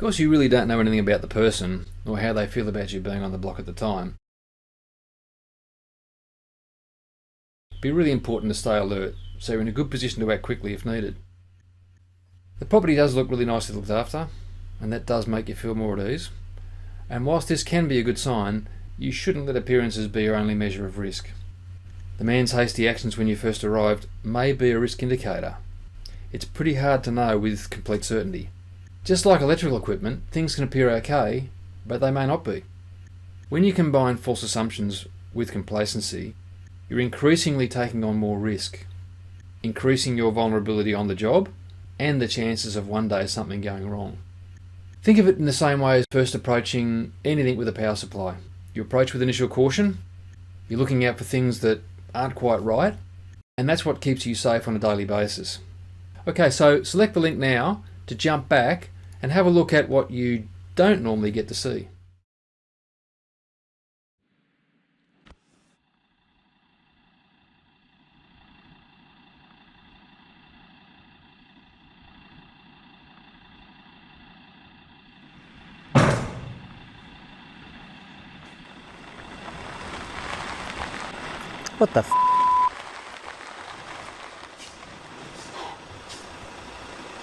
Because you really don't know anything about the person or how they feel about you being on the block at the time, it'd be really important to stay alert so you're in a good position to act quickly if needed. The property does look really nicely looked after, and that does make you feel more at ease. And whilst this can be a good sign, you shouldn't let appearances be your only measure of risk. The man's hasty actions when you first arrived may be a risk indicator. It's pretty hard to know with complete certainty. Just like electrical equipment, things can appear okay, but they may not be. When you combine false assumptions with complacency, you're increasingly taking on more risk, increasing your vulnerability on the job and the chances of one day something going wrong. Think of it in the same way as first approaching anything with a power supply. You approach with initial caution, you're looking out for things that aren't quite right, and that's what keeps you safe on a daily basis. Okay, so select the link now to jump back and have a look at what you don't normally get to see. What the f?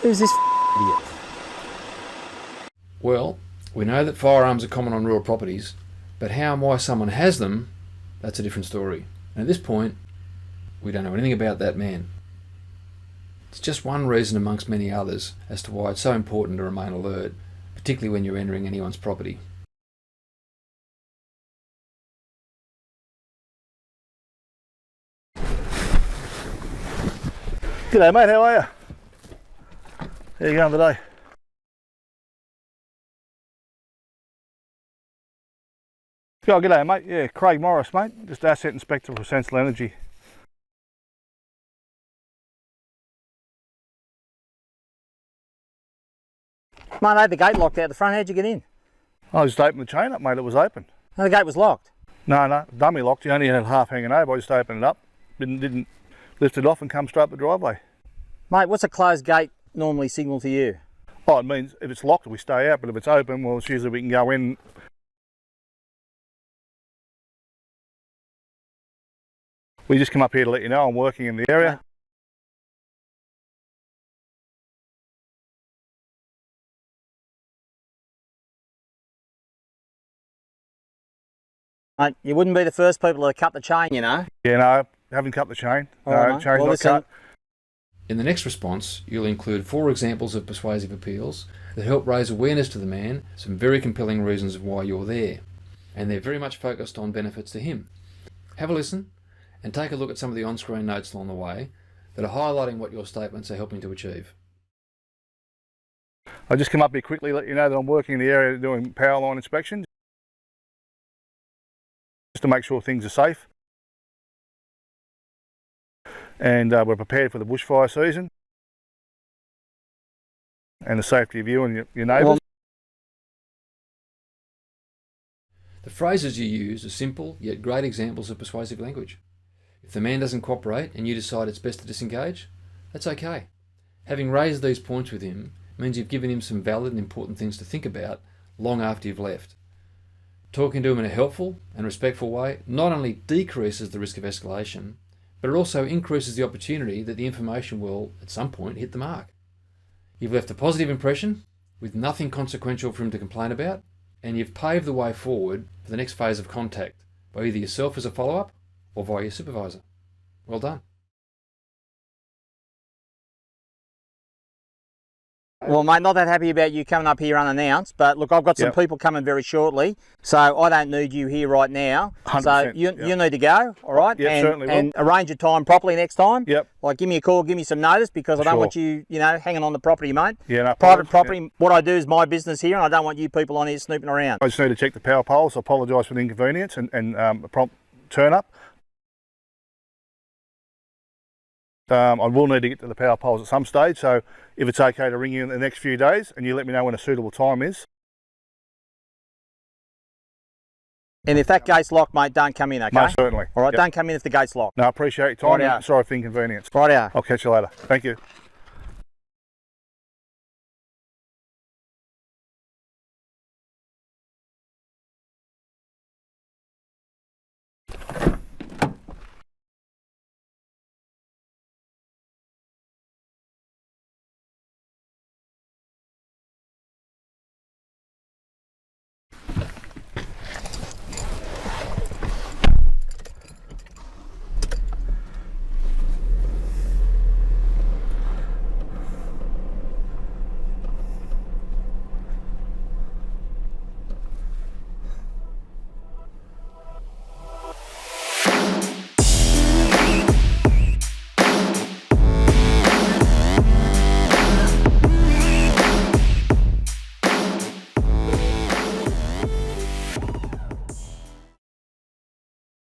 Who's this idiot? Well, we know that firearms are common on rural properties, but how and why someone has them, that's a different story. And at this point, we don't know anything about that man. It's just one reason amongst many others as to why it's so important to remain alert, particularly when you're entering anyone's property. G'day mate, how are you? How you going today? Oh, g'day mate, yeah, Craig Morris mate, just Asset Inspector for Sensible Energy. Mate, I had the gate locked out the front. How'd you get in? I just opened the chain up mate, it was open. No, the gate was locked. No, dummy locked, you only had half hanging over, I just opened it up, didn't lift it off and come straight up the driveway. Mate, what's a closed gate normally signal to you? Oh, it means if it's locked we stay out, but if it's open, well it's usually we can go in. We just come up here to let you know I'm working in the area. Mate, you wouldn't be the first people to cut the chain, you know. Yeah, no, haven't cut the chain. All right, No, mate. chain's Well, not listen, cut. In the next response, you'll include 4 examples of persuasive appeals that help raise awareness to the man, some very compelling reasons of why you're there, and they're very much focused on benefits to him. Have a listen and take a look at some of the on-screen notes along the way that are highlighting what your statements are helping to achieve. I just come up here quickly, let you know that I'm working in the area doing power line inspections, just to make sure things are safe. And we're prepared for the bushfire season and the safety of you and your neighbours. The phrases you use are simple yet great examples of persuasive language. If the man doesn't cooperate and you decide it's best to disengage, that's okay. Having raised these points with him means you've given him some valid and important things to think about long after you've left. Talking to him in a helpful and respectful way not only decreases the risk of escalation, but it also increases the opportunity that the information will, at some point, hit the mark. You've left a positive impression with nothing consequential for him to complain about, and you've paved the way forward for the next phase of contact by either yourself as a follow-up or via your supervisor. Well done. Well, mate, not that happy about you coming up here unannounced, but look, I've got some people coming very shortly, so I don't need you here right now. 100%, so you need to go, all right? Yep, certainly will. And arrange your time properly next time. Yep. Like, give me a call, give me some notice, because I don't want you, hanging on the property, mate. Yeah, no Private problems, property, what I do is my business here, and I don't want you people on here snooping around. I just need to check the power poles. I apologise for the inconvenience and a prompt turn up. I will need to get to the power poles at some stage, so if it's okay to ring you in the next few days and you let me know when a suitable time is. And if that gate's locked, mate, don't come in, okay? Most certainly. All right, don't come in if the gate's locked. No, I appreciate your time. Righto. Sorry for the inconvenience. Righto. I'll catch you later. Thank you.